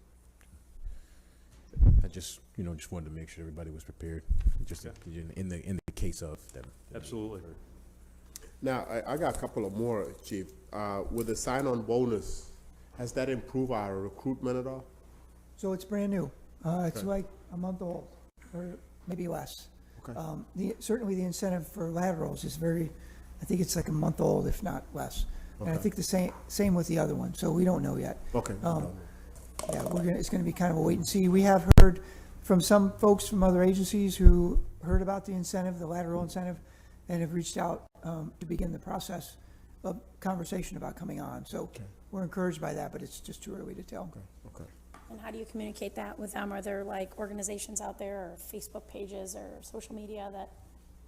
I just wanted to make sure everybody was prepared, just in the case of them. Absolutely. Now, I got a couple of more, Chief. With the sign-on bonus, has that improved our recruitment at all? So it's brand new. It's like a month old, or maybe less. Okay. Certainly the incentive for laterals is I think it's like a month old, if not less. And I Okay. think the same with the other one, so we don't know yet. Okay. Yeah, it's gonna be kind of a wait and see. We have heard from some folks from other agencies who heard about the incentive, the lateral incentive, and have reached out to begin the process of conversation about coming on. So we're encouraged by that, but it's just too early to tell. Okay. And how do you communicate that with them? Are there like organizations out there or Facebook pages or social media that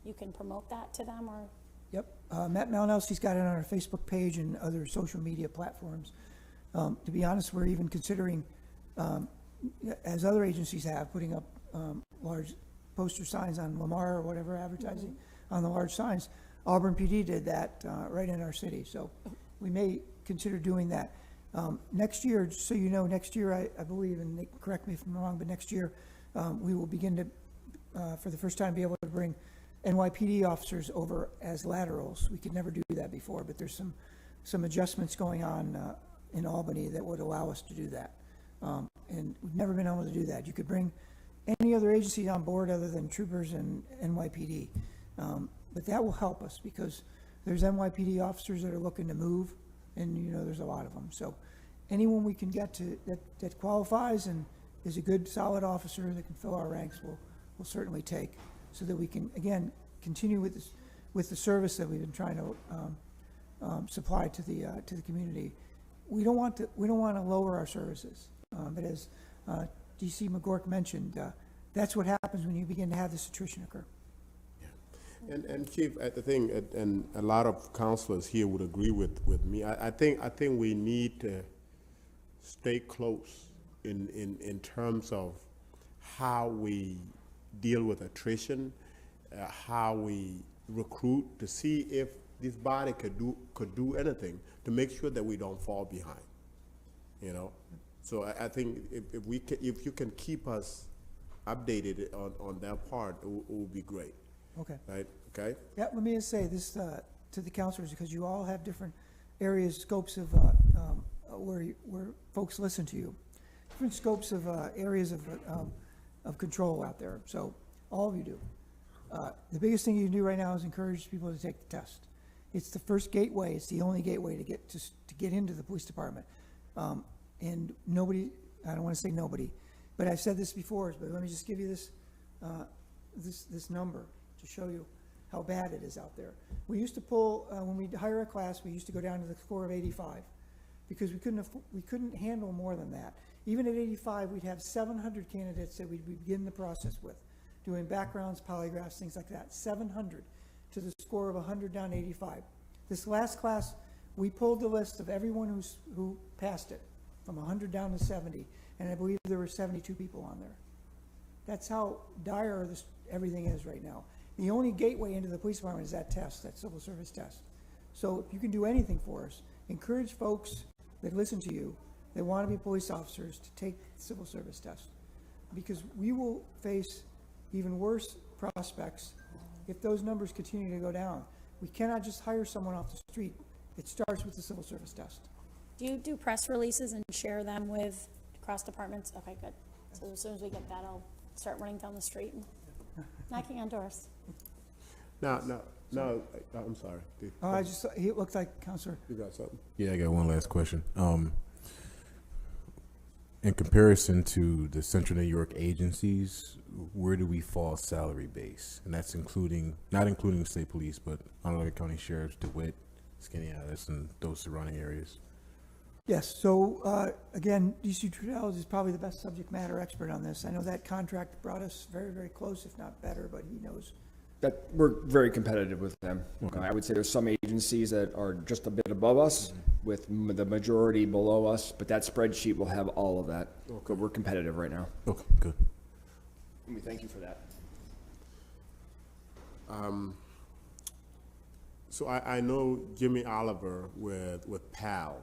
you can promote that to them or? Yep. Matt Malinowski's got it on our Facebook page and other social media platforms. To be honest, we're even considering, as other agencies have, putting up large poster signs on Lamar or whatever, advertising on the large signs. Auburn PD did that right in our city, so we may consider doing that. Next year, just so you know, next year, I believe, and correct me if I'm wrong, but next year, we will begin to, for the first time, be able to bring NYPD officers over as laterals. We could never do that before, but there's some adjustments going on in Albany that would allow us to do that. And we've never been able to do that. You could bring any other agency on board other than troopers and NYPD. But that will help us because there's NYPD officers that are looking to move, and there's a lot of them. So anyone we can get to that qualifies and is a good, solid officer that can fill our ranks, we'll certainly take, so that we can again continue with the service that we've been trying to supply to the community. We don't want to lower our services, but as DC McGork mentioned, that's what happens when you begin to have this attrition occur. And Chief, I think, and a lot of counselors here would agree with me. I think we need to stay close in terms of how we deal with attrition, how we recruit, to see if this body could do anything to make sure that we don't fall behind. So I think if you can keep us updated on that part, it will be great. Okay. Right? Okay. Yeah, let me just say this to the counselors, because you all have different areas, scopes of where folks listen to you, different scopes of areas of control out there. So all of you do. The biggest thing you can do right now is encourage people to take the test. It's the first gateway. It's the only gateway to get into the police department. And nobody, I don't want to say nobody, but I've said this before. But let me just give you this number to show you how bad it is out there. We used to pull, when we hire a class, we used to go down to the score of 85 because we couldn't handle more than that. Even at 85, we'd have 700 candidates that we'd begin the process with, doing backgrounds, polygraphs, things like that. 700 to the score of 100 down to 85. This last class, we pulled the list of everyone who passed it from 100 down to 70, and I believe there were 72 people on there. That's how dire everything is right now. The only gateway into the police department is that test, that civil service test. So if you can do anything for us, encourage folks that listen to you, that want to be police officers, to take the civil service test. Because we will face even worse prospects if those numbers continue to go down. We cannot just hire someone off the street. It starts with the civil service test. Do you do press releases and share them with cross departments? Okay, good. So as soon as we get that, I'll start running down the street and knocking on doors. No, I'm sorry. Oh, it looked like Counselor. You got something? Yeah, I got one last question. In comparison to the Central New York agencies, where do we fall salary base? And that's not including state police, but Onondaga County Sheriff's, DeWitt, Skaneateles, and those surrounding areas. Yes, so again, DC Trudell is probably the best subject matter expert on this. I know that contract brought us very, very close, if not better, but he knows. That we're very competitive with them. I would say there's some agencies that are just a bit above us, with the majority below us, but that spreadsheet will have all of that. But we're competitive right now. Okay, good. And we thank you for that. So I know Jimmy Oliver with PAL,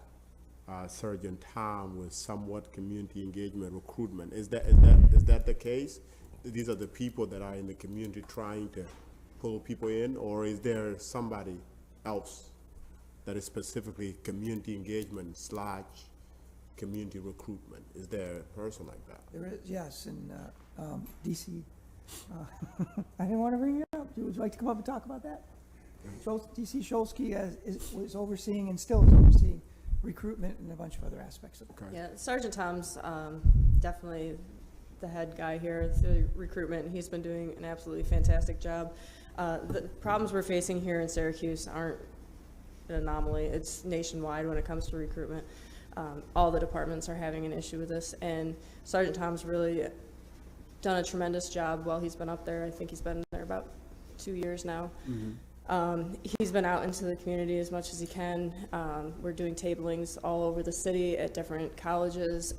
Sergeant Tom with somewhat community engagement recruitment. Is that the case? These are the people that are in the community trying to pull people in, or is there somebody else that is specifically community engagement / community recruitment? Is there a person like that? There is, yes, and DC. I didn't want to bring it up. Would you like to come up and talk about that? DC Scholsky was overseeing and still is overseeing recruitment and a bunch of other aspects of it. Okay. Yeah, Sergeant Tom's definitely the head guy here through recruitment. He's been doing an absolutely fantastic job. The problems we're facing here in Syracuse aren't an anomaly. It's nationwide when it comes to recruitment. All the departments are having an issue with this, and Sergeant Tom's really done a tremendous job while he's been up there. I think he's been there about 2 years now. He's been out into the community as much as he can. We're doing tablings all over the city at different colleges.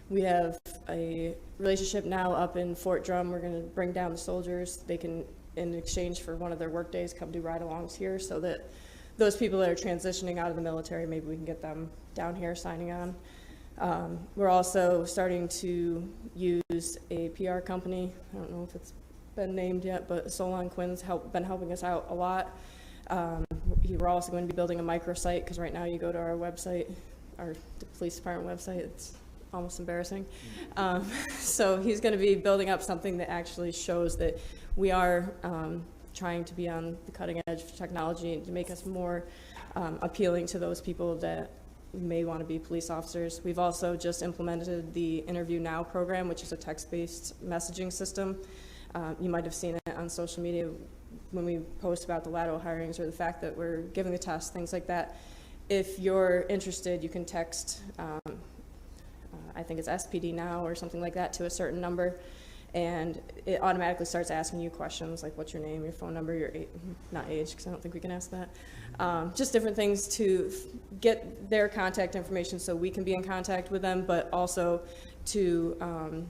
We have a relationship now up in Fort Drum. We're going to bring down the soldiers. They can, in exchange for one of their work days, come do ride-alongs here, so that those people that are transitioning out of the military, maybe we can get them down here signing on. We're also starting to use a PR company. I don't know if it's been named yet, but Solon Quinn's been helping us out a lot. We're also going to be building a microsite, because right now you go to our website, the police department website, it's almost embarrassing. So he's going to be building up something that actually shows that we are trying to be on the cutting edge of technology to make us more appealing to those people that may want to be police officers. We've also just implemented the Interview Now program, which is a text-based messaging system. You might have seen it on social media when we post about the lateral hirings or the fact that we're giving the test, things like that. If you're interested, you can text, I think it's SPD Now or something like that, to a certain number, and it automatically starts asking you questions like what's your name, your phone number, your age, not age, because I don't think we can ask that. Just different things to get their contact information so we can be in contact with them, but also to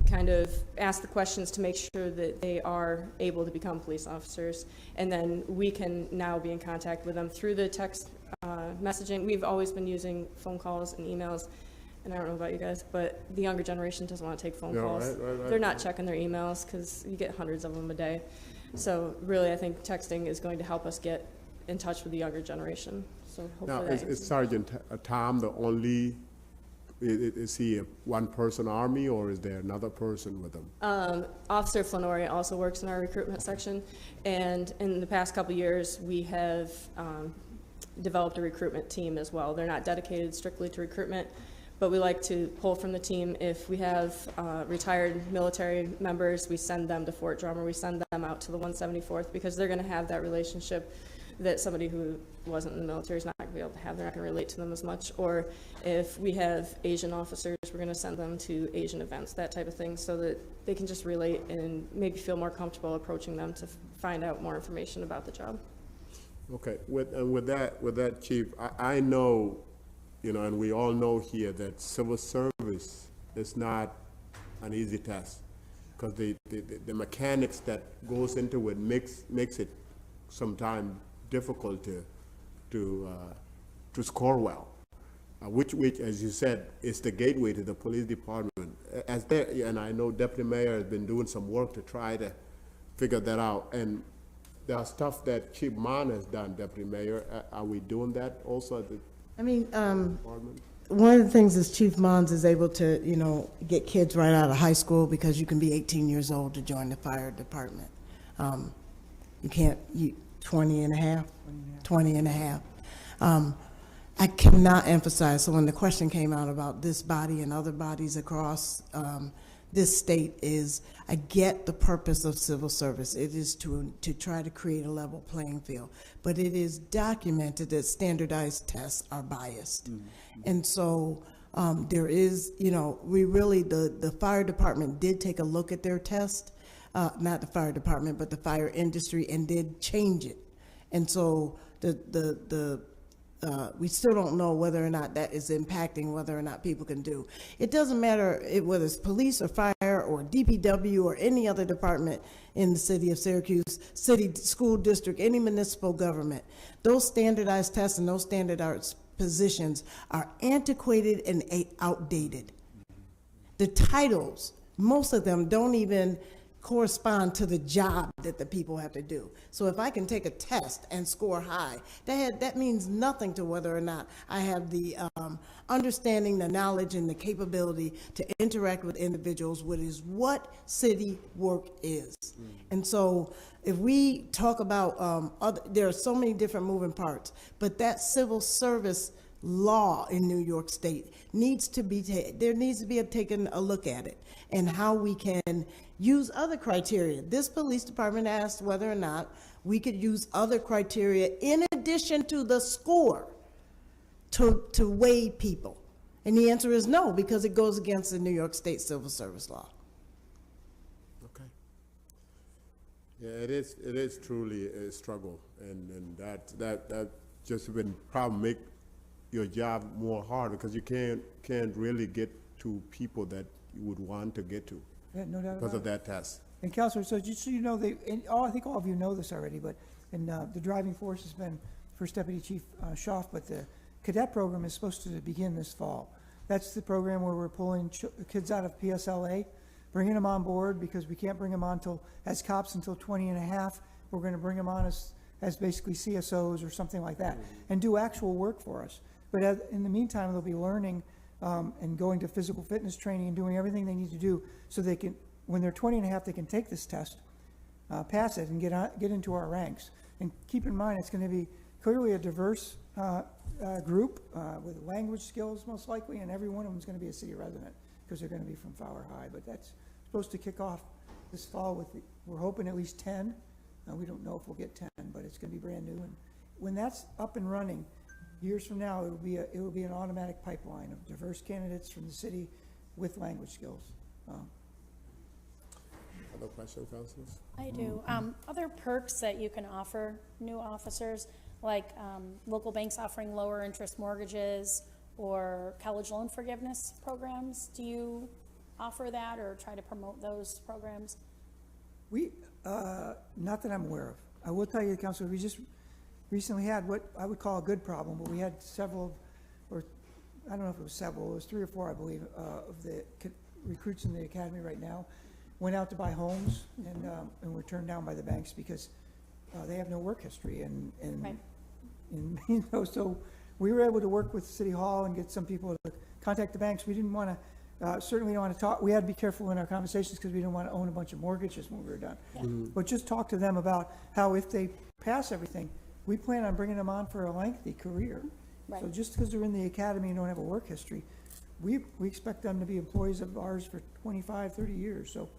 kind of ask the questions to make sure that they are able to become police officers. And then we can now be in contact with them through the text messaging. We've always been using phone calls and emails, and I don't know about you guys, but the younger generation doesn't want to take phone calls. Right. They're not checking their emails because you get hundreds of them a day. So really, I think texting is going to help us get in touch with the younger generation. So Now, hopefully that is Sergeant Tom the only, is he a one-person army, or is there another person with him? Officer Flanori also works in our recruitment section, and in the past couple years, we have developed a recruitment team as well. They're not dedicated strictly to recruitment, but we like to pull from the team. If we have retired military members, we send them to Fort Drum, or we send them out to the 174th, because they're going to have that relationship that somebody who wasn't in the military is not going to be able to have. They're not going to relate to them as much. Or if we have Asian officers, we're going to send them to Asian events, that type of thing, so that they can just relate and maybe feel more comfortable approaching them to find out more information about the job. Okay, with that, Chief, I know, and we all know here that civil service is not an easy test, because the mechanics that goes into it makes it sometimes difficult to score well. Which, as you said, is the gateway to the police department. And I know Deputy Mayor has been doing some work to try to figure that out. And the stuff that Chief Mon has done, Deputy Mayor, are we doing that also at the I mean, department? one of the things is Chief Mons is able to, you know, get kids right out of high school, because you can be 18 years old to join the fire department. You can't, 20 and a half. I cannot emphasize, so when the question came out about this body and other bodies across this state, is I get the purpose of civil service. It is to try to create a level playing field, but it is documented that standardized tests are biased. And so there is, you know, we really, the fire department did take a look at their test, not the fire department, but the fire industry, and did change it. And so we still don't know whether or not that is impacting whether or not people can do. It doesn't matter whether it's police or fire or DPW or any other department in the city of Syracuse, city school district, any municipal government. Those standardized tests and those standardized positions are antiquated and outdated. The titles, most of them don't even correspond to the job that the people have to do. So if I can take a test and score high, that means nothing to whether or not I have the understanding, the knowledge, and the capability to interact with individuals, which is what city work is. And so if we talk about, there are so many different moving parts, but that civil service law in New York State needs to be, there needs to be taken a look at it, and how we can use other criteria. This police department asked whether or not we could use other criteria in addition to the score to weigh people. And the answer is no, because it goes against the New York State civil service law. Okay. Yeah, it is truly a struggle, and that just been probably make your job more hard, because you can't really get to people that you would want to get to. Yeah, no doubt Because about of that test. And Counselor, so just so you know, I think all of you know this already, but the driving force has been First Deputy Chief Schaaf, but the cadet program is supposed to begin this fall. That's the program where we're pulling kids out of PSLA, bringing them on board, because we can't bring them on as cops until 20 and a half. We're going to bring them on as basically CSOs or something like that, and do actual work for us. But in the meantime, they'll be learning and going to physical fitness training and doing everything they need to do so they can, when they're 20 and a half, they can take this test, pass it, and get into our ranks. And keep in mind, it's going to be clearly a diverse group with language skills most likely, and every one of them is going to be a city resident because they're going to be from Fowler High. But that's supposed to kick off this fall with, we're hoping at least 10. We don't know if we'll get 10, but it's going to be brand new. And when that's up and running, years from now, it will be an automatic pipeline of diverse candidates from the city with language skills. Other questions, councilors? I do. Other perks that you can offer new officers, like local banks offering lower interest mortgages or college loan forgiveness programs. Do you offer that or try to promote those programs? We, not that I'm aware of. I will tell you, Councilor, we just recently had what I would call a good problem, but we had several, or I don't know if it was several, it was 3 or 4, I believe, of the recruits in the academy right now went out to buy homes and were turned down by the banks because they have no work history. Right. And you know, so we were able to work with City Hall and get some people to contact the banks. We didn't want to, certainly don't want to talk, we had to be careful in our conversations because we didn't want to own a bunch of mortgages when we were done. Yeah. But just talk to them about how if they pass everything, we plan on bringing them on for a lengthy career. Right. So just because they're in the academy and don't have a work history, we expect them to be employees of ours for 25, 30 years. So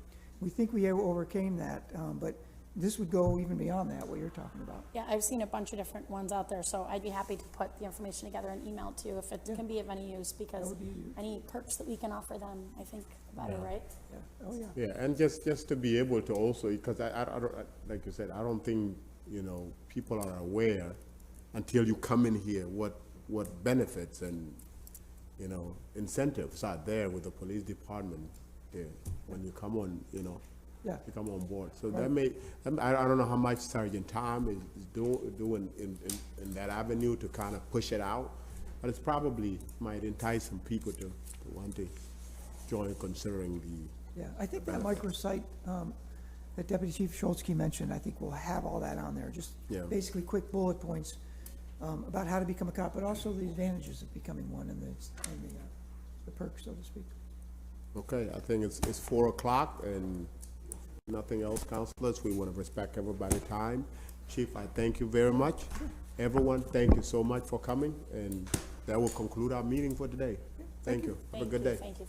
we think we overcame that, but this would go even beyond that, what you're talking about. Yeah, I've seen a bunch of different ones out there, so I'd be happy to put the information together and email to you if it can be of any use, because any perks that we can offer them, I think the better, right? Yeah. Oh, yeah. Yeah, and just to be able to also, because I don't, like you said, I don't think, you know, people are aware until you come in here what benefits and, you know, incentives are there with the police department there when you come on, you know. Yeah. to come on board. So that may, I don't know how much Sergeant Tom is doing in that avenue to kind of push it out, but it's probably might entice some people to want to join, considering the. Yeah, I think that microsite that Deputy Chief Schultzke mentioned, I think we'll have all that on there, just Yeah. basically quick bullet points about how to become a cop, but also the advantages of becoming one and the perks, so to speak. Okay, I think it's 4 o'clock and nothing else, councilors. We want to respect everybody's time. Chief, I thank you very much. Everyone, thank you so much for coming, and that will conclude our meeting for today. Thank you. Have a good day. Thank you.